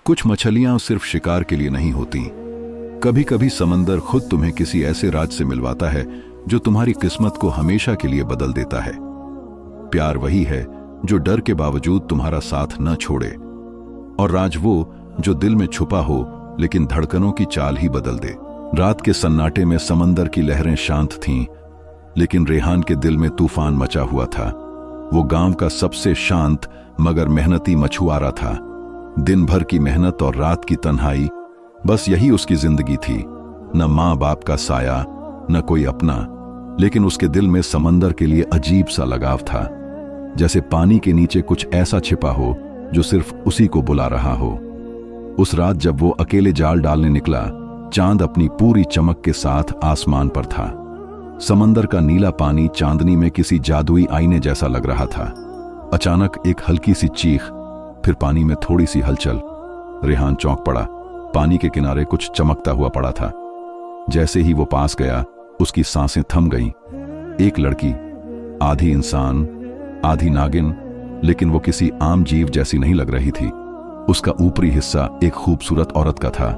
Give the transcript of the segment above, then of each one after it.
कुछ मछलियां सिर्फ शिकार के लिए नहीं होती। कभी कभी समंदर खुद तुम्हें किसी ऐसे राज से मिलवाता है जो तुम्हारी किस्मत को हमेशा के लिए बदल देता है। प्यार वही है जो डर के बावजूद तुम्हारा साथ न छोड़े, और राज वो जो दिल में छुपा हो लेकिन धड़कनों की चाल ही बदल दे। रात के सन्नाटे में समंदर की लहरें शांत थीं, लेकिन रेहान के दिल में तूफान मचा हुआ था। वो गांव का सबसे शांत मगर मेहनती मछुआरा था। दिन भर की मेहनत और रात की तन्हाई, बस यही उसकी जिंदगी थी। न माँ बाप का साया, न कोई अपना, लेकिन उसके दिल में समंदर के लिए अजीब सा लगाव था, जैसे पानी के नीचे कुछ ऐसा छिपा हो जो सिर्फ उसी को बुला रहा हो। उस रात जब वो अकेले जाल डालने निकला, चांद अपनी पूरी चमक के साथ आसमान पर था। समंदर का नीला पानी चांदनी में किसी जादुई आईने जैसा लग रहा था। अचानक एक हल्की सी चीख, फिर पानी में थोड़ी सी हलचल। रेहान चौंक पड़ा। पानी के किनारे कुछ चमकता हुआ पड़ा था। जैसे ही वो पास गया, उसकी सांसें थम गईं। एक लड़की, आधी इंसान आधी नागिन, लेकिन वो किसी आम जीव जैसी नहीं लग रही थी। उसका ऊपरी हिस्सा एक खूबसूरत औरत का था।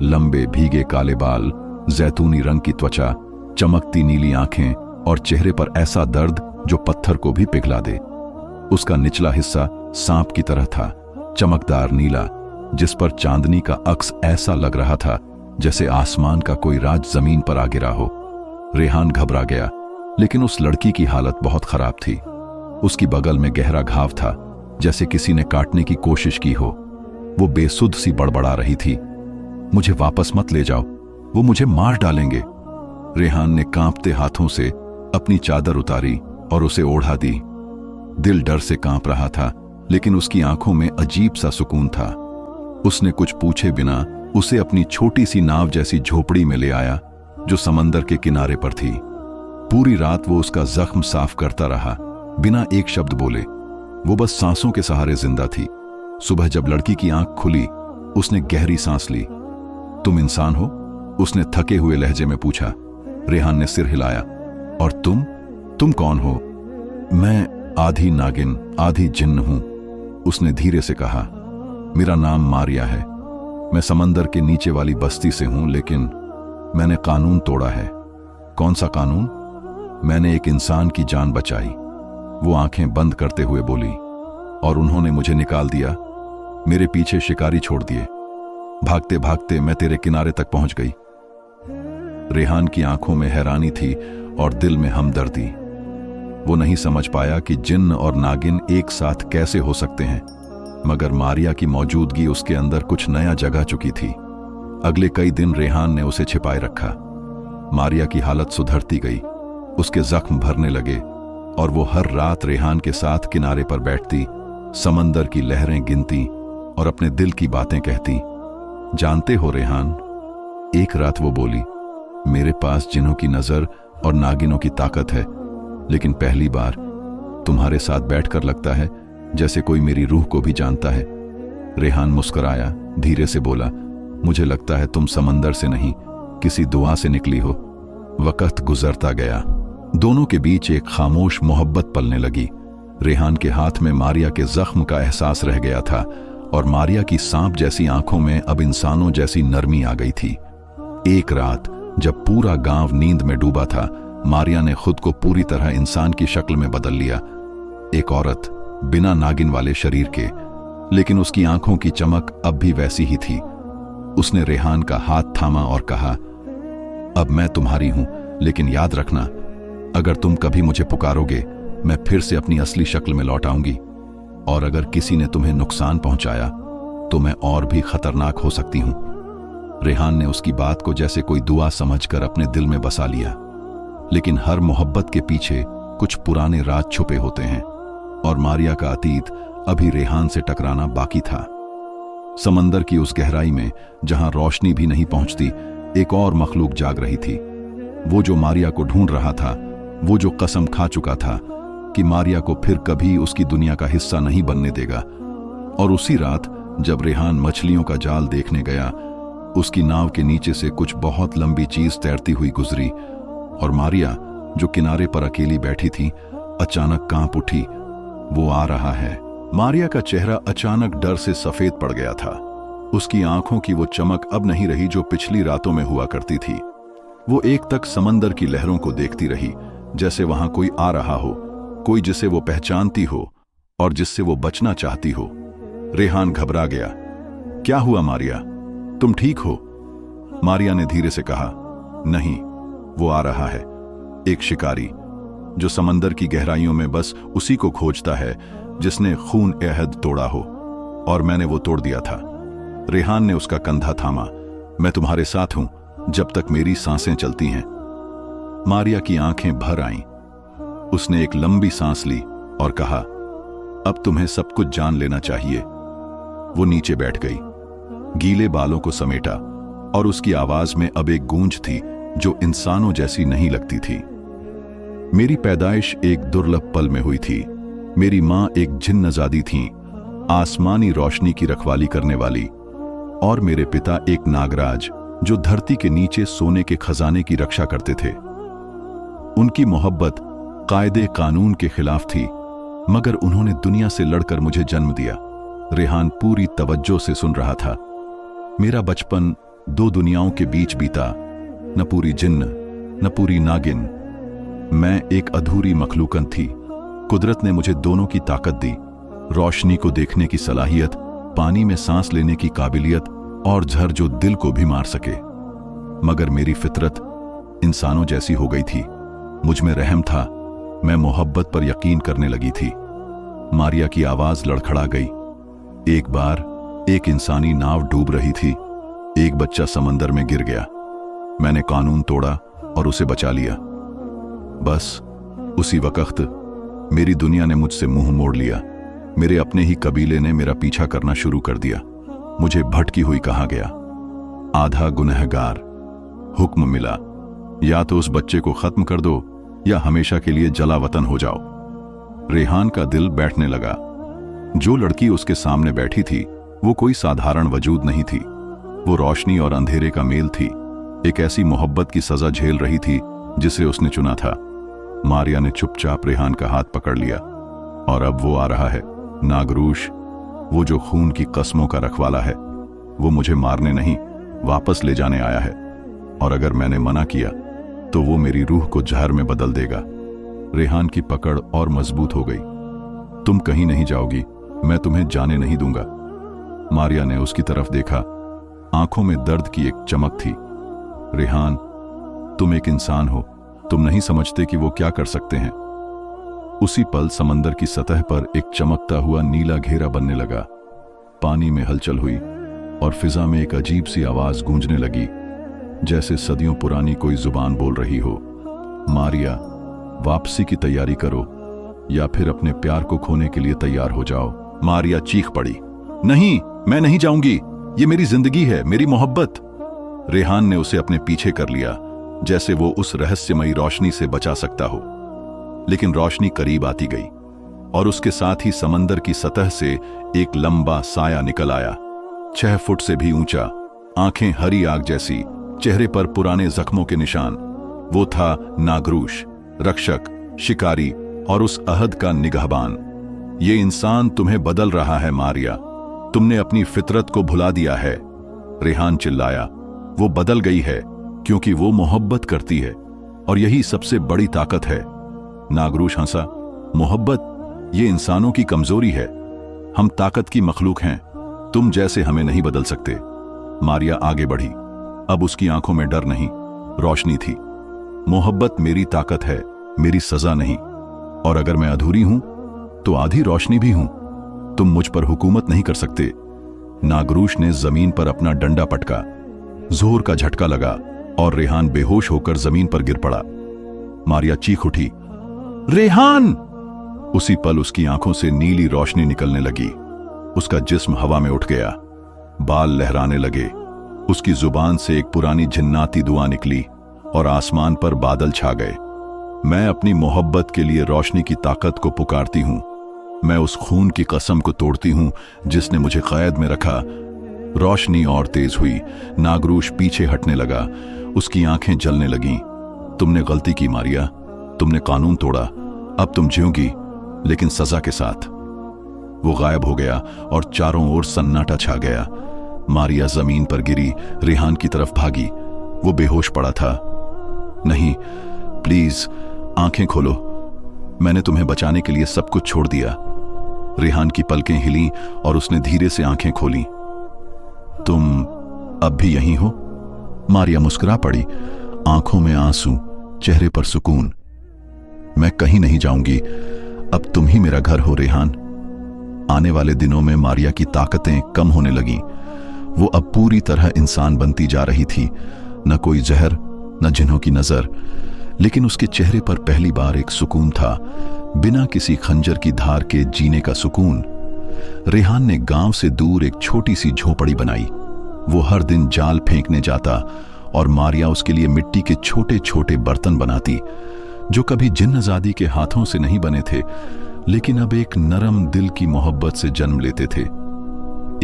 लंबे भीगे काले बाल, जैतूनी रंग की त्वचा, चमकती नीली आंखें और चेहरे पर ऐसा दर्द जो पत्थर को भी पिघला दे। उसका निचला हिस्सा सांप की तरह था, चमकदार नीला, जिस पर चांदनी का अक्स ऐसा लग रहा था जैसे आसमान का कोई राज जमीन पर आ गिरा हो। रेहान घबरा गया, लेकिन उस लड़की की हालत बहुत खराब थी। उसकी बगल में गहरा घाव था, जैसे किसी ने काटने की कोशिश की हो। वो बेसुध सी बड़बड़ा रही थी, मुझे वापस मत ले जाओ, वो मुझे मार डालेंगे। रेहान ने कांपते हाथों से अपनी चादर उतारी और उसे ओढ़ा दी। दिल डर से कांप रहा था, लेकिन उसकी आंखों में अजीब सा सुकून था। उसने कुछ पूछे बिना उसे अपनी छोटी सी नाव जैसी झोपड़ी में ले आया, जो समंदर के किनारे पर थी। पूरी रात वो उसका जख्म साफ करता रहा, बिना एक शब्द बोले। वो बस सांसों के सहारे जिंदा थी। सुबह जब लड़की की आंख खुली, उसने गहरी सांस ली। तुम इंसान हो? उसने थके हुए लहजे में पूछा। रेहान ने सिर हिलाया। और तुम कौन हो? मैं आधी नागिन आधी जिन्न हूं, उसने धीरे से कहा। मेरा नाम मारिया है। मैं समंदर के नीचे वाली बस्ती से हूं, लेकिन मैंने कानून तोड़ा है। कौन सा कानून? मैंने एक इंसान की जान बचाई, वो आंखें बंद करते हुए बोली, और उन्होंने मुझे निकाल दिया। मेरे पीछे शिकारी छोड़ दिए। भागते भागते मैं तेरे किनारे तक पहुंच गई। रेहान की आंखों में हैरानी थी और दिल में हमदर्दी। वो नहीं समझ पाया कि जिन्न और नागिन एक साथ कैसे हो सकते हैं, मगर मारिया की मौजूदगी उसके अंदर कुछ नया जगा चुकी थी। अगले कई दिन रेहान ने उसे छिपाए रखा। मारिया की हालत सुधरती गई, उसके जख्म भरने लगे, और वो हर रात रेहान के साथ किनारे पर बैठती, समंदर की लहरें गिनती और अपने दिल की बातें कहती। जानते हो रेहान, एक रात वो बोली, मेरे पास जिन्हों की नजर और नागिनों की ताकत है, लेकिन पहली बार तुम्हारे साथ बैठकर लगता है जैसे कोई मेरी रूह को भी जानता है। रेहान मुस्कुराया, धीरे से बोला, मुझे लगता है तुम समंदर से नहीं, किसी दुआ से निकली हो। वक्त गुजरता गया। दोनों के बीच एक खामोश मोहब्बत पलने लगी। रेहान के हाथ में मारिया के जख्म का एहसास रह गया था, और मारिया की सांप जैसी आंखों में अब इंसानों जैसी नरमी आ गई थी। एक रात जब पूरा गांव नींद में डूबा था, मारिया ने खुद को पूरी तरह इंसान की शक्ल में बदल लिया। एक औरत, बिना नागिन वाले शरीर के, लेकिन उसकी आंखों की चमक अब भी वैसी ही थी। उसने रेहान का हाथ थामा और कहा, अब मैं तुम्हारी हूं, लेकिन याद रखना, अगर तुम कभी मुझे पुकारोगे, मैं फिर से अपनी असली शक्ल में लौट आऊंगी। और अगर किसी ने तुम्हें नुकसान पहुंचाया, तो मैं और भी खतरनाक हो सकती हूं। रेहान ने उसकी बात को जैसे कोई दुआ समझकर अपने दिल में बसा लिया। लेकिन हर मोहब्बत के पीछे कुछ पुराने राज छुपे होते हैं, और मारिया का अतीत अभी रेहान से टकराना बाकी था। समंदर की उस गहराई में, जहां रोशनी भी नहीं पहुंचती, एक और मखलूक जाग रही थी। वो जो मारिया को ढूंढ रहा था, वो जो कसम खा चुका था कि मारिया को फिर कभी उसकी दुनिया का हिस्सा नहीं बनने देगा। और उसी रात जब रेहान मछलियों का जाल देखने गया, उसकी नाव के नीचे से कुछ बहुत लंबी चीज तैरती हुई गुजरी, और मारिया जो किनारे पर अकेली बैठी थी, अचानक कांप उठी। वो आ रहा है। मारिया का चेहरा अचानक डर से सफेद पड़ गया था। उसकी आंखों की वो चमक अब नहीं रही जो पिछली रातों में हुआ करती थी। वो एक तक समंदर की लहरों को देखती रही, जैसे वहां कोई आ रहा हो, कोई जिसे वो पहचानती हो और जिससे वो बचना चाहती हो। रेहान घबरा गया। क्या हुआ मारिया, तुम ठीक हो? मारिया ने धीरे से कहा, नहीं, वो आ रहा है, एक शिकारी जो समंदर की गहराइयों में बस उसी को खोजता है जिसने खून अहद तोड़ा हो, और मैंने वो तोड़ दिया था। रेहान ने उसका कंधा थामा। मैं तुम्हारे साथ हूं जब तक मेरी सांसें चलती हैं। मारिया की आंखें भर आईं। उसने एक लंबी सांस ली और कहा, अब तुम्हें सब कुछ जान लेना चाहिए। वो नीचे बैठ गई, गीले बालों को समेटा, और उसकी आवाज में अब एक गूंज थी जो इंसानों जैसी नहीं लगती थी। मेरी पैदाइश एक दुर्लभ पल में हुई थी। मेरी मां एक जिन्नजादी थीं, आसमानी रोशनी की रखवाली करने वाली, और मेरे पिता एक नागराज जो धरती के नीचे सोने के खजाने की रक्षा करते थे। उनकी मोहब्बत कायदे कानून के खिलाफ थी, मगर उन्होंने दुनिया से लड़कर मुझे जन्म दिया। रेहान पूरी तवज्जो से सुन रहा था। मेरा बचपन दो दुनियाओं के बीच बीता, न पूरी जिन्न न पूरी नागिन। मैं एक अधूरी मखलूकन थी। कुदरत ने मुझे दोनों की ताकत दी, रोशनी को देखने की सलाहियत, पानी में सांस लेने की काबिलियत, और झर जो दिल को भी मार सके। मगर मेरी फितरत इंसानों जैसी हो गई थी। मुझ में रहम था। मैं मोहब्बत पर यकीन करने लगी थी। मारिया की आवाज लड़खड़ा गई। एक बार एक इंसानी नाव डूब रही थी। एक बच्चा समंदर में गिर गया। मैंने कानून तोड़ा और उसे बचा लिया। बस उसी वक्त मेरी दुनिया ने मुझसे मुंह मोड़ लिया। मेरे अपने ही कबीले ने मेरा पीछा करना शुरू कर दिया। मुझे भटकी हुई कहा गया, आधा गुनहगार। हुक्म मिला, या तो उस बच्चे को खत्म कर दो या हमेशा के लिए जला वतन हो जाओ। रेहान का दिल बैठने लगा। जो लड़की उसके सामने बैठी थी वो कोई साधारण वजूद नहीं थी। वो रोशनी और अंधेरे का मेल थी। एक ऐसी मोहब्बत की सजा झेल रही थी जिसे उसने चुना था। मारिया ने चुपचाप रेहान का हाथ पकड़ लिया। और अब वो आ रहा है, नागरूश, वो जो खून की कस्मों का रखवाला है। वो मुझे मारने नहीं, वापस ले जाने आया है। और अगर मैंने मना किया तो वो मेरी रूह को जहर में बदल देगा। रेहान की पकड़ और मजबूत हो गई। तुम कहीं नहीं जाओगी, मैं तुम्हें जाने नहीं दूंगा। मारिया ने उसकी तरफ देखा। आंखों में दर्द की एक चमक थी। रेहान, तुम एक इंसान हो, तुम नहीं समझते कि वो क्या कर सकते हैं। उसी पल समंदर की सतह पर एक चमकता हुआ नीला घेरा बनने लगा। पानी में हलचल हुई और फिजा में एक अजीब सी आवाज गूंजने लगी, जैसे सदियों पुरानी कोई जुबान बोल रही हो। मारिया, वापसी की तैयारी करो या फिर अपने प्यार को खोने के लिए तैयार हो जाओ। मारिया चीख पड़ी, नहीं, मैं नहीं जाऊंगी। ये मेरी जिंदगी है, मेरी मोहब्बत। रेहान ने उसे अपने पीछे कर लिया, जैसे वो उस रहस्यमयी रोशनी से बचा सकता हो। लेकिन रोशनी करीब आती गई और उसके साथ ही समंदर की सतह से एक लंबा साया निकल आया, 6 फुट से भी ऊंचा, आंखें हरी आग जैसी, चेहरे पर पुराने जख्मों के निशान। वो था नागरूश, रक्षक, शिकारी और उस अहद का निगहबान। ये इंसान तुम्हें बदल रहा है मारिया, तुमने अपनी फितरत को भुला दिया है। रेहान चिल्लाया, वो बदल गई है क्योंकि वो मोहब्बत करती है और यही सबसे बड़ी ताकत है। नागरूश हंसा, मोहब्बत ये इंसानों की कमजोरी है, हम ताकत की मखलूक हैं, तुम जैसे हमें नहीं बदल सकते। मारिया आगे बढ़ी। अब उसकी आंखों में डर नहीं, रोशनी थी। मोहब्बत मेरी ताकत है, मेरी सजा नहीं। और अगर मैं अधूरी हूं तो आधी रोशनी भी हूं। तुम मुझ पर हुकूमत नहीं कर सकते। नागरूश ने जमीन पर अपना डंडा पटका। जोर का झटका लगा और रेहान बेहोश होकर जमीन पर गिर पड़ा। मारिया चीख उठी, रेहान! उसी पल उसकी आंखों से नीली रोशनी निकलने लगी। उसका जिस्म हवा में उठ गया, बाल लहराने लगे। उसकी जुबान से एक पुरानी जिन्नाती दुआ निकली और आसमान पर बादल छा गए। मैं अपनी मोहब्बत के लिए रोशनी की ताकत को पुकारती हूं। मैं उस खून की कसम को तोड़ती हूं जिसने मुझे कैद में रखा। रोशनी और तेज हुई। नागरूश पीछे हटने लगा। उसकी आंखें जलने लगीं। तुमने गलती की मारिया, तुमने कानून तोड़ा। अब तुम जियोगी, लेकिन सजा के साथ। वो गायब हो गया और चारों ओर सन्नाटा छा गया। मारिया जमीन पर गिरी, रेहान की तरफ भागी। वो बेहोश पड़ा था। नहीं, प्लीज आंखें खोलो, मैंने तुम्हें बचाने के लिए सब कुछ छोड़ दिया। रेहान की पलकें हिलीं और उसने धीरे से आंखें खोलीं। तुम अब भी यहीं हो? मारिया मुस्कुरा पड़ी, आंखों में आंसू, चेहरे पर सुकून। मैं कहीं नहीं जाऊंगी, अब तुम ही मेरा घर हो रेहान। आने वाले दिनों में मारिया की ताकतें कम होने लगीं। वो अब पूरी तरह इंसान बनती जा रही थी। न कोई जहर, न जिन्हों की नजर, लेकिन उसके चेहरे पर पहली बार एक सुकून था, बिना किसी खंजर की धार के जीने का सुकून। रेहान ने गांव से दूर एक छोटी सी झोपड़ी बनाई। वो हर दिन जाल फेंकने जाता और मारिया उसके लिए मिट्टी के छोटे छोटे बर्तन बनाती, जो कभी जिन्नजादी के हाथों से नहीं बने थे, लेकिन अब एक नरम दिल की मोहब्बत से जन्म लेते थे।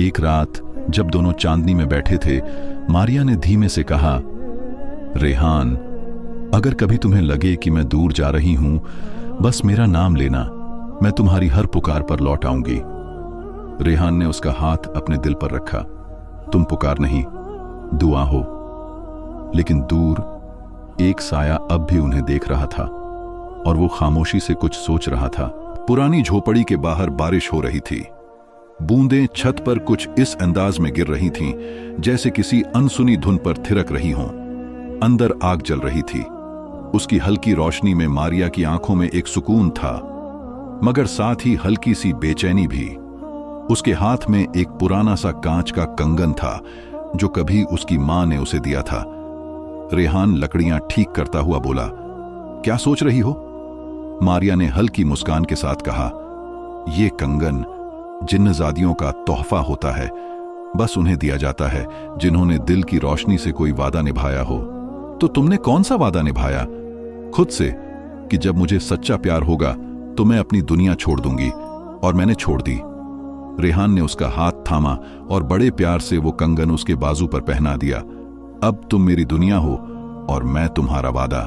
एक रात जब दोनों चांदनी में बैठे थे, मारिया ने धीमे से कहा, रेहान, अगर कभी तुम्हें लगे कि मैं दूर जा रही हूं, बस मेरा नाम लेना, मैं तुम्हारी हर पुकार पर लौट आऊंगी। रेहान ने उसका हाथ अपने दिल पर रखा। तुम पुकार नहीं, दुआ हो। लेकिन दूर एक साया अब भी उन्हें देख रहा था और वो खामोशी से कुछ सोच रहा था। पुरानी झोपड़ी के बाहर बारिश हो रही थी। बूंदें छत पर कुछ इस अंदाज में गिर रही थीं जैसे किसी अनसुनी धुन पर थिरक रही हों। अंदर आग जल रही थी। उसकी हल्की रोशनी में मारिया की आंखों में एक सुकून था, मगर साथ ही हल्की सी बेचैनी भी। उसके हाथ में एक पुराना सा कांच का कंगन था जो कभी उसकी मां ने उसे दिया था। रेहान लकड़ियां ठीक करता हुआ बोला, क्या सोच रही हो? मारिया ने हल्की मुस्कान के साथ कहा, यह कंगन जिन्नजादियों का तोहफा होता है, बस उन्हें दिया जाता है जिन्होंने दिल की रोशनी से कोई वादा निभाया हो। तो तुमने कौन सा वादा निभाया? खुद से, कि जब मुझे सच्चा प्यार होगा तो मैं अपनी दुनिया छोड़ दूंगी, और मैंने छोड़ दी। रेहान ने उसका हाथ थामा और बड़े प्यार से वो कंगन उसके बाजू पर पहना दिया। अब तुम मेरी दुनिया हो और मैं तुम्हारा वादा।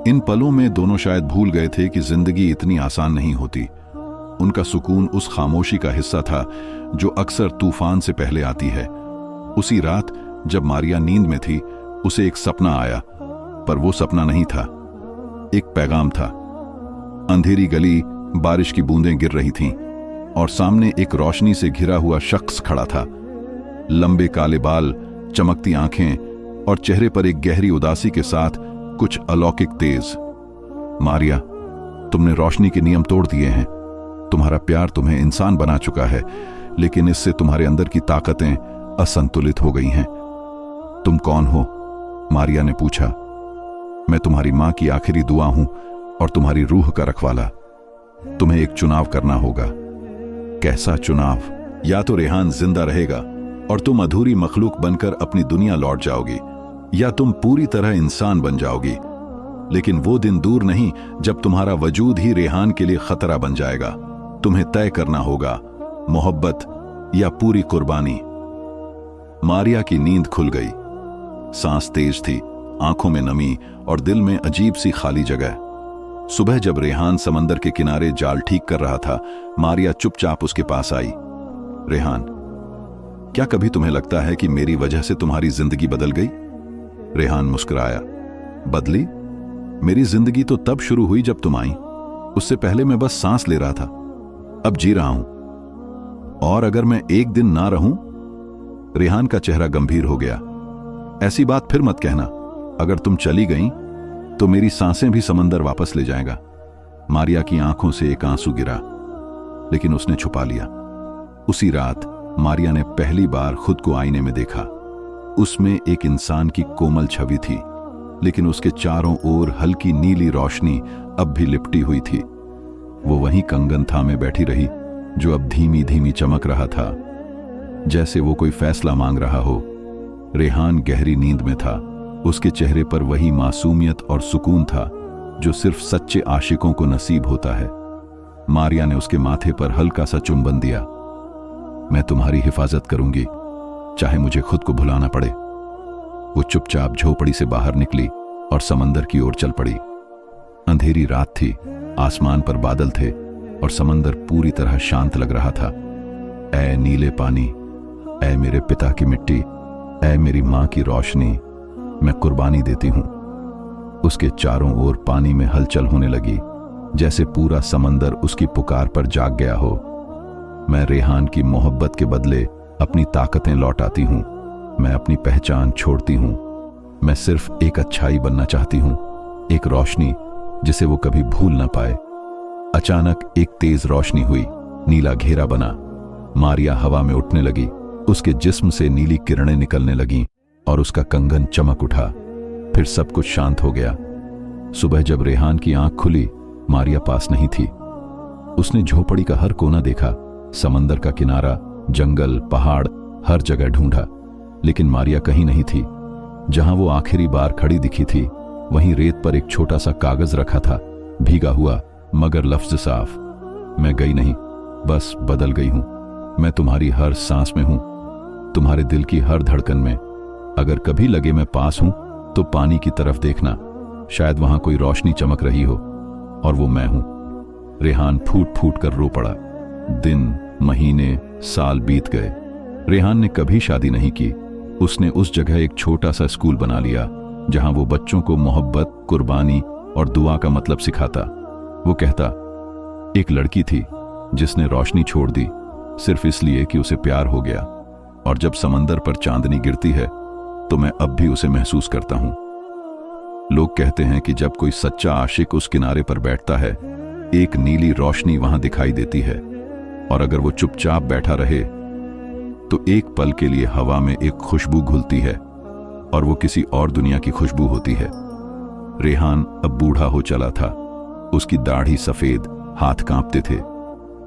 इन पलों में दोनों शायद भूल गए थे कि जिंदगी इतनी आसान नहीं होती। उनका सुकून उस खामोशी का हिस्सा था जो अक्सर तूफान से पहले आती है। उसी रात जब मारिया नींद में थी, उसे एक सपना आया, पर वो सपना नहीं था, एक पैगाम था। अंधेरी गली, बारिश की बूंदें गिर रही थीं और सामने एक रोशनी से घिरा हुआ शख्स खड़ा था। लंबे काले बाल, चमकती आंखें और चेहरे पर एक गहरी उदासी के साथ कुछ अलौकिक तेज। मारिया, तुमने रोशनी के नियम तोड़ दिए हैं। तुम्हारा प्यार तुम्हें इंसान बना चुका है, लेकिन इससे तुम्हारे अंदर की ताकतें असंतुलित हो गई हैं। तुम कौन हो? मारिया ने पूछा। मैं तुम्हारी मां की आखिरी दुआ हूं और तुम्हारी रूह का रखवाला। तुम्हें एक चुनाव करना होगा। कैसा चुनाव? या तो रेहान जिंदा रहेगा और तुम अधूरी मखलूक बनकर अपनी दुनिया लौट जाओगी, या तुम पूरी तरह इंसान बन जाओगी। लेकिन वो दिन दूर नहीं जब तुम्हारा वजूद ही रेहान के लिए खतरा बन जाएगा। तुम्हें तय करना होगा, मोहब्बत या पूरी कुर्बानी। मारिया की नींद खुल गई। सांस तेज थी, आंखों में नमी और दिल में अजीब सी खाली जगह। सुबह जब रेहान समंदर के किनारे जाल ठीक कर रहा था, मारिया चुपचाप उसके पास आई। रेहान, क्या कभी तुम्हें लगता है कि मेरी वजह से तुम्हारी जिंदगी बदल गई? रेहान मुस्कुराया। बदली? मेरी जिंदगी तो तब शुरू हुई जब तुम आई। उससे पहले मैं बस सांस ले रहा था। अब जी रहा हूं। और अगर मैं एक दिन ना रहूं? रेहान का चेहरा गंभीर हो गया। ऐसी बात फिर मत कहना। अगर तुम चली गई तो मेरी सांसें भी समंदर वापस ले जाएगा। मारिया की आंखों से एक आंसू गिरा, लेकिन उसने छुपा लिया। उसी रात मारिया ने पहली बार खुद को आईने में देखा। उसमें एक इंसान की कोमल छवि थी, लेकिन उसके चारों ओर हल्की नीली रोशनी अब भी लिपटी हुई थी। वो वहीं कंगन थामे बैठी रही, जो अब धीमी धीमी चमक रहा था, जैसे वो कोई फैसला मांग रहा हो। रेहान गहरी नींद में था। उसके चेहरे पर वही मासूमियत और सुकून था जो सिर्फ सच्चे आशिकों को नसीब होता है। मारिया ने उसके माथे पर हल्का सा चुंबन दिया। मैं तुम्हारी हिफाजत करूंगी, चाहे मुझे खुद को भुलाना पड़े। वो चुपचाप झोपड़ी से बाहर निकली और समंदर की ओर चल पड़ी। अंधेरी रात थी, आसमान पर बादल थे और समंदर पूरी तरह शांत लग रहा था। ऐ नीले पानी, ऐ मेरे पिता की मिट्टी, ऐ मेरी मां की रोशनी, मैं कुर्बानी देती हूं। उसके चारों ओर पानी में हलचल होने लगी, जैसे पूरा समंदर उसकी पुकार पर जाग गया हो। मैं रेहान की मोहब्बत के बदले अपनी ताकतें लौटाती हूं। मैं अपनी पहचान छोड़ती हूं। मैं सिर्फ एक अच्छाई बनना चाहती हूं, एक रोशनी जिसे वो कभी भूल ना पाए। अचानक एक तेज रोशनी हुई, नीला घेरा बना। मारिया हवा में उठने लगी, उसके जिस्म से नीली किरणें निकलने लगीं और उसका कंगन चमक उठा। फिर सब कुछ शांत हो गया। सुबह जब रेहान की आंख खुली, मारिया पास नहीं थी। उसने झोपड़ी का हर कोना देखा, समंदर का किनारा, जंगल, पहाड़, हर जगह ढूंढा, लेकिन मारिया कहीं नहीं थी। जहां वो आखिरी बार खड़ी दिखी थी, वहीं रेत पर एक छोटा सा कागज रखा था, भीगा हुआ मगर लफ्ज साफ। मैं गई नहीं, बस बदल गई हूं। मैं तुम्हारी हर सांस में हूं, तुम्हारे दिल की हर धड़कन में। अगर कभी लगे मैं पास हूं तो पानी की तरफ देखना, शायद वहां कोई रोशनी चमक रही हो, और वो मैं हूं। रेहान फूट फूट कर रो पड़ा। दिन, महीने, साल बीत गए। रेहान ने कभी शादी नहीं की। उसने उस जगह एक छोटा सा स्कूल बना लिया, जहां वो बच्चों को मोहब्बत, कुर्बानी और दुआ का मतलब सिखाता। वो कहता, एक लड़की थी जिसने रोशनी छोड़ दी सिर्फ इसलिए कि उसे प्यार हो गया, और जब समंदर पर चांदनी गिरती है तो मैं अब भी उसे महसूस करता हूं। लोग कहते हैं कि जब कोई सच्चा आशिक उस किनारे पर बैठता है, एक नीली रोशनी वहां दिखाई देती है, और अगर वो चुपचाप बैठा रहे तो एक पल के लिए हवा में एक खुशबू घुलती है, और वो किसी और दुनिया की खुशबू होती है। रेहान अब बूढ़ा हो चला था। उसकी दाढ़ी सफेद, हाथ कांपते थे,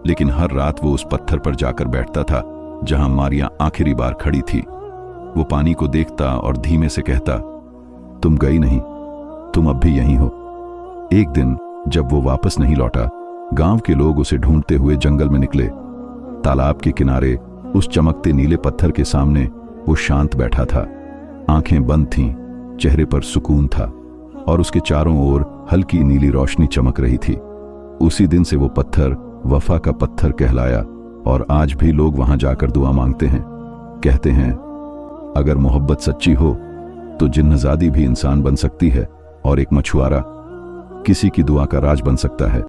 लेकिन हर रात वो उस पत्थर पर जाकर बैठता था जहां मारिया आखिरी बार खड़ी थी। वो पानी को देखता और धीमे से कहता, तुम गई नहीं, तुम अब भी यहीं हो। एक दिन जब वो वापस नहीं लौटा, गांव के लोग उसे ढूंढते हुए जंगल में निकले। तालाब के किनारे उस चमकते नीले पत्थर के सामने वो शांत बैठा था। आंखें बंद थीं, चेहरे पर सुकून था, और उसके चारों ओर हल्की नीली रोशनी चमक रही थी। उसी दिन से वो पत्थर वफा का पत्थर कहलाया, और आज भी लोग वहां जाकर दुआ मांगते हैं। कहते हैं, अगर मोहब्बत सच्ची हो तो जिन्नजादी भी इंसान बन सकती है, और एक मछुआरा किसी की दुआ का राज बन सकता है।